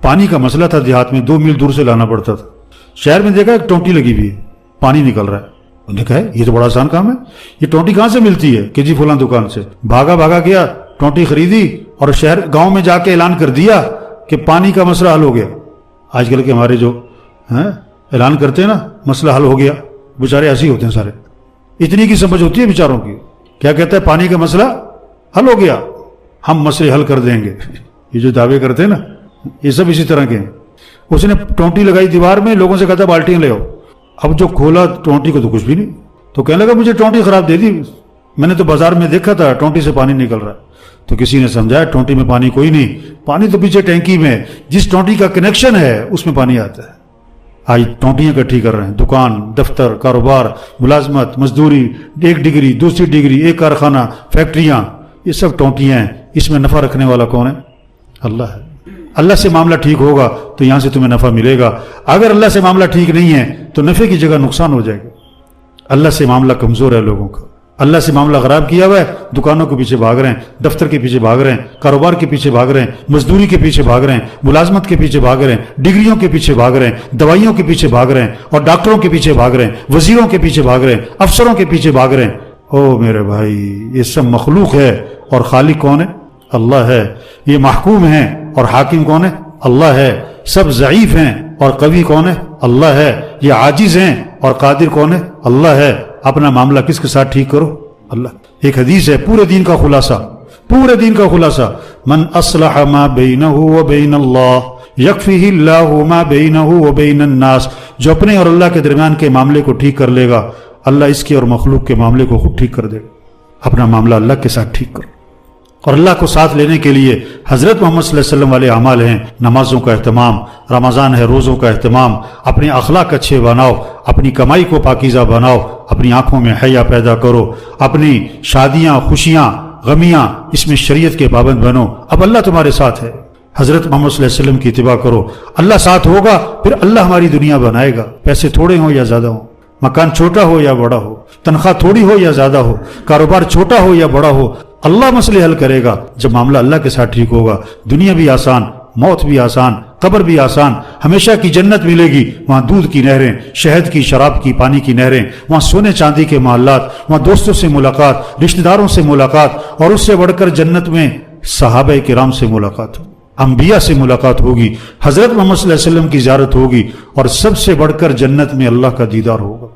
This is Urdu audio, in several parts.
پانی کا مسئلہ تھا دیہات میں 2 میل دور سے لانا پڑتا تھا. شہر میں دیکھا ایک ٹونٹی لگی ہوئی ہے, پانی نکل رہا ہے. انہوں نے کہا یہ تو بڑا آسان کام ہے, یہ ٹونٹی کہاں سے ملتی ہے؟ کہ جی فلاں دکان سے. بھاگا گیا, ٹونٹی خریدی اور شہر گاؤں میں جا کے اعلان کر دیا کہ پانی کا مسئلہ حل ہو گیا. آج کل کے ہمارے جو اعلان کرتے ہیں نا مسئلہ حل ہو گیا, بیچارے ایسے ہی ہوتے ہیں سارے, اتنی کی سمجھ ہوتی ہے بیچاروں کی. کیا کہتا ہے؟ پانی کا مسئلہ حل ہو گیا, ہم مسئلے حل کر دیں گے. یہ جو دعوے کرتے ہیں نا یہ سب اسی طرح کے ہیں. اس نے ٹونٹی لگائی دیوار میں, لوگوں سے کہتا بالٹیاں لے آؤ. اب جو کھولا ٹونٹی کو تو کچھ بھی نہیں, تو کہنے لگا مجھے ٹونٹی خراب دے دی, میں نے تو بازار میں دیکھا تھا ٹونٹی سے پانی نکل رہا ہے. تو کسی نے سمجھایا ٹونٹی میں پانی کوئی نہیں, پانی تو پیچھے ٹینکی میں, جس ٹونٹی کا کنیکشن ہے اس میں پانی آتا ہے. آج ٹونٹیاں اکٹھی کر رہے ہیں, دکان, دفتر, کاروبار, ملازمت, مزدوری, 1 ڈگری, 2 ڈگری, ایک کارخانہ, فیکٹریاں, یہ سب ٹونٹیاں ہیں. اس میں نفع رکھنے والا کون ہے؟ اللہ ہے. اللہ سے معاملہ ٹھیک ہوگا تو یہاں سے تمہیں نفع ملے گا. اگر اللہ سے معاملہ ٹھیک نہیں ہے تو نفع کی جگہ نقصان ہو جائے گا. اللہ سے معاملہ کمزور ہے لوگوں کا, اللہ سے معاملہ خراب کیا ہوا ہے, دکانوں کے پیچھے بھاگ رہے ہیں, دفتر کے پیچھے بھاگ رہے ہیں, کاروبار کے پیچھے بھاگ رہے ہیں, مزدوری کے پیچھے بھاگ رہے ہیں, ملازمت کے پیچھے بھاگ رہے ہیں, ڈگریوں کے پیچھے بھاگ رہے ہیں, دوائیوں کے پیچھے بھاگ رہے ہیں, اور ڈاکٹروں کے پیچھے بھاگ رہے ہیں, وزیروں کے پیچھے بھاگ رہے ہیں, افسروں کے پیچھے بھاگ رہے ہیں. او میرے بھائی, یہ سب مخلوق ہے اور خالق کون ہے؟ اللہ ہے. یہ محکوم ہیں اور حاکم کون ہے؟ اللہ ہے. سب ضعیف ہیں اور قوی کون ہے؟ اللہ ہے. یہ عاجز ہیں اور قادر کون ہے؟ اللہ ہے. اپنا معاملہ کس کے ساتھ ٹھیک کرو؟ اللہ. ایک حدیث ہے پورے دین کا خلاصہ, من اصلح ما بینہ و بین اللہ یکفیہ اللہ ما بینہ و بین الناس. جو اپنے اور اللہ کے درمیان کے معاملے کو ٹھیک کر لے گا, اللہ اس کے اور مخلوق کے معاملے کو خود ٹھیک کر دے گا. اپنا معاملہ اللہ کے ساتھ ٹھیک کرو. اور اللہ کو ساتھ لینے کے لیے حضرت محمد صلی اللہ علیہ وسلم والے اعمال ہیں. نمازوں کا اہتمام, رمضان ہے روزوں کا اہتمام, اپنے اخلاق اچھے بناؤ, اپنی کمائی کو پاکیزہ بناؤ, اپنی آنکھوں میں حیا پیدا کرو, اپنی شادیاں, خوشیاں, غمیاں اس میں شریعت کے پابند بنو. اب اللہ تمہارے ساتھ ہے. حضرت محمد صلی اللہ علیہ وسلم کی اتباع کرو, اللہ ساتھ ہوگا, پھر اللہ ہماری دنیا بنائے گا. پیسے تھوڑے ہوں یا زیادہ ہوں, مکان چھوٹا ہو یا بڑا ہو, تنخواہ تھوڑی ہو یا زیادہ ہو, کاروبار چھوٹا ہو یا بڑا ہو, اللہ مسئلے حل کرے گا. جب معاملہ اللہ کے ساتھ ٹھیک ہوگا, دنیا بھی آسان, موت بھی آسان, قبر بھی آسان, ہمیشہ کی جنت ملے گی. وہاں دودھ کی نہریں, شہد کی, شراب کی, پانی کی نہریں, وہاں سونے چاندی کے محلات, وہاں دوستوں سے ملاقات, رشتہ داروں سے ملاقات, اور اس سے بڑھ کر جنت میں صحابہ کرام سے ملاقات, انبیاء سے ملاقات ہوگی, حضرت محمد صلی اللہ علیہ وسلم کی زیارت ہوگی, اور سب سے بڑھ کر جنت میں اللہ کا دیدار ہوگا.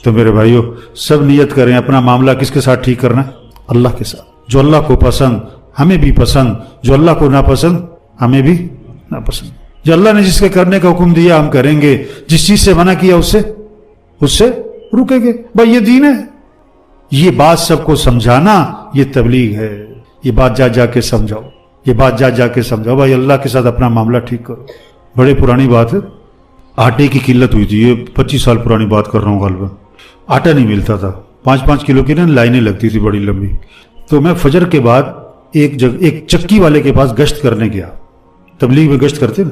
تو میرے بھائیو, سب نیت کریں اپنا معاملہ کس کے ساتھ ٹھیک کرنا ہے؟ اللہ کے ساتھ. جو اللہ کو پسند ہمیں بھی پسند, جو اللہ کو ناپسند ہمیں بھی ناپسند. جو اللہ نے جس کے کرنے کا حکم دیا ہم کریں گے, جس چیز سے منع کیا اس سے رکیں گے. بھائی یہ دین ہے. یہ بات سب کو سمجھانا یہ تبلیغ ہے. یہ بات جا کے سمجھاؤ, یہ بات جا کے سمجھاؤ. بھائی اللہ کے ساتھ اپنا معاملہ ٹھیک کرو. بڑے پرانی بات ہے, آٹے کی قلت ہوئی تھی. یہ 25 سال پرانی بات کر رہا ہوں غالباً. آٹا نہیں ملتا تھا, 5-5 کلو کی نا لائنیں لگتی تھی بڑی لمبی. تو میں فجر کے بعد ایک چکی والے کے پاس گشت کرنے گیا. تبلیغ میں گشت کرتے نا,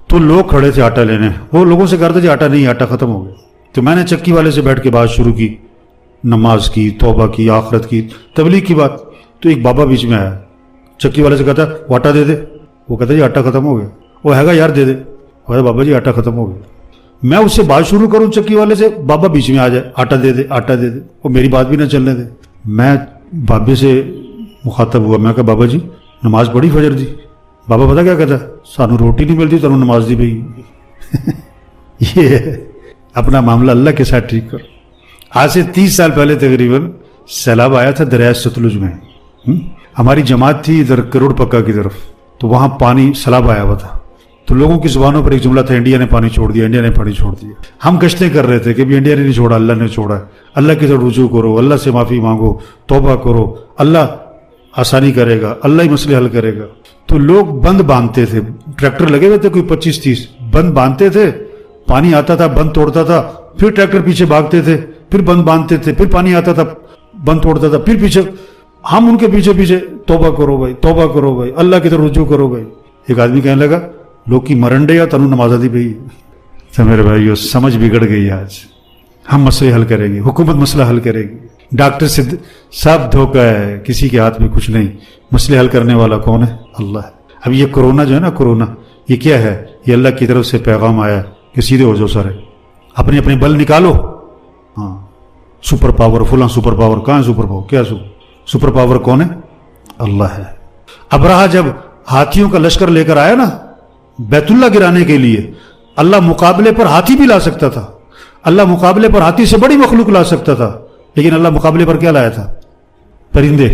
تو لوگ کھڑے تھے آٹا لینے. وہ لوگوں سے کرتے تھے آٹا نہیں, آٹا ختم ہو گیا. تو میں نے چکی والے سے بیٹھ کے بات شروع کی, نماز کی, توبہ کی, آخرت کی, تبلیغ کی بات. تو ایک بابا بیچ میں آیا, چکی والے سے کہتا وہ آٹا دے دے. وہ کہتا جی آٹا ختم ہو گیا. وہ ہے گا یار دے دے. بابا جی آٹا ختم ہو گیا. میں اس سے بات شروع کروں چکی والے سے, بابا بیچ میں آ جائے, آٹا دے دے, آٹا دے دے. وہ میری بات بھی نہ چلنے دے. میں بابے سے مخاطب ہوا, میں کہا بابا جی نماز پڑھی فجر دی؟ بابا پتا کیا کہتا, سانو روٹی نہیں ملتی تو نماز دی بھائی. یہ اپنا معاملہ اللہ کے ساتھ ٹھیک کر. آج سے 30 سال پہلے تقریباً سیلاب آیا تھا دریائے ستلج میں. ہماری جماعت تھی ادھر کروڑ پکا کی طرف, تو وہاں پانی سیلاب آیا ہوا تھا. تو لوگوں کی زبانوں پر ایک جملہ تھا, انڈیا نے پانی چھوڑ دیا, انڈیا نے پانی چھوڑ دیا. ہم گشتیں کر رہے تھے کہ انڈیا نے نہیں چھوڑا, اللہ نے چھوڑا ہے. اللہ کی طرف رجوع کرو, اللہ سے معافی مانگو, توبہ کرو, اللہ آسانی کرے گا, اللہ ہی مسئلے حل کرے گا. تو لوگ بند باندھتے تھے, ٹریکٹر لگے ہوئے تھے کوئی 25-30, بند باندھتے تھے, پانی آتا تھا بند توڑتا تھا, پھر ٹریکٹر پیچھے بھاگتے تھے, پھر بند باندھتے تھے, پھر پانی آتا تھا بند توڑتا تھا, پھر پیچھے. ہم ان کے پیچھے توبہ کرو بھائی, توبہ کرو بھائی, اللہ کی طرف رجوع کرو بھائی. ایک آدمی کہنے لگا لوگ کی مرنڈے یا تنو نماز دی بھائی. تو میرے بھائیو سمجھ بگڑ گئی. آج ہم مسئلے حل کریں گے, حکومت مسئلہ حل کرے گی, ڈاکٹر سے سب دھوکہ ہے, کسی کے ہاتھ میں کچھ نہیں. مسئلے حل کرنے والا کون ہے؟ اللہ ہے. اب یہ کرونا جو ہے نا, کرونا یہ کیا ہے؟ یہ اللہ کی طرف سے پیغام آیا کہ سیدھے ہو جاؤ سارے، اپنے اپنے بل نکالو. ہاں سپر پاور، فلاں سپر پاور. کہاں ہے سپر پاور؟ کیا سپر پاور کون ہے؟ اللہ ہے. ابرہہ جب ہاتھیوں کا لشکر لے کر آیا نا بیت اللہ گرانے کے لیے، اللہ مقابلے پر ہاتھی بھی لا سکتا تھا، اللہ مقابلے پر ہاتھی سے بڑی مخلوق لا سکتا تھا، لیکن اللہ مقابلے پر کیا لایا تھا؟ پرندے.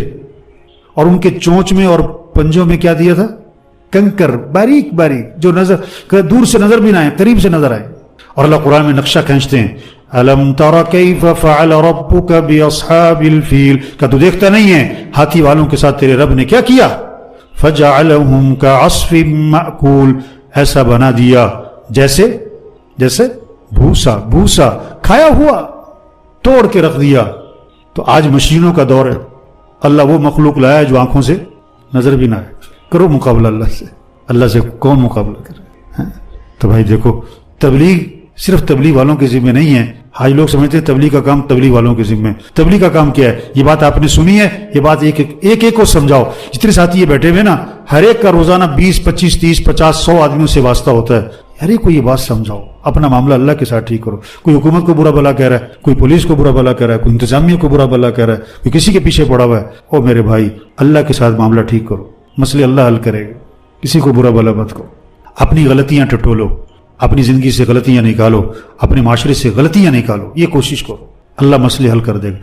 اور ان کے چونچ میں اور پنجوں میں کیا دیا تھا؟ کنکر، باریک باریک، جو نظر دور سے نظر بھی نہ آئے، قریب سے نظر آئے. اور اللہ قرآن میں نقشہ کھینچتے ہیں، الم تر کیف فعل ربک باصحاب الفیل، کہ تو دیکھتا نہیں ہے ہاتھی والوں کے ساتھ تیرے رب نے کیا کیا؟ فجعلہم کعصف مأکول، ایسا بنا دیا جیسے بھوسا کھایا ہوا، توڑ کے رکھ دیا. تو آج مشینوں کا دور ہے، اللہ وہ مخلوق لایا جو آنکھوں سے نظر بھی نہ آئے. کرو مقابلہ اللہ سے. اللہ سے کون مقابلہ کرے؟ تو بھائی دیکھو، تبلیغ صرف تبلیغ والوں کے ذمہ نہیں ہے. آج لوگ سمجھتے ہیں تبلیغ کا کام تبلیغ والوں کے ذمہ ہے. تبلیغ کا کام کیا ہے؟ یہ بات آپ نے سنی ہے، یہ بات ایک کو سمجھاؤ. جتنے ساتھی یہ بیٹھے ہوئے نا، ہر ایک کا روزانہ 20 25 30 50 100 آدمیوں سے واسطہ ہوتا ہے. ہر ایک کو یہ بات سمجھاؤ، اپنا معاملہ اللہ کے ساتھ ٹھیک کرو. کوئی حکومت کو برا بلا کہہ رہا ہے، کوئی پولیس کو برا بلا کہہ رہا ہے، کوئی انتظامیہ کو برا بلا کہہ رہا ہے، کوئی کسی کے پیچھے پڑا ہوا ہے. او میرے بھائی، اللہ کے ساتھ معاملہ ٹھیک کرو، مسئلے اللہ حل کرے گا. کسی کو برا بلا مت کرو. اپنی غلطیاں ٹٹولو، اپنی زندگی سے غلطیاں نکالو، اپنے معاشرے سے غلطیاں نکالو، یہ کوشش کرو، اللہ مسئلے حل کر دے گا.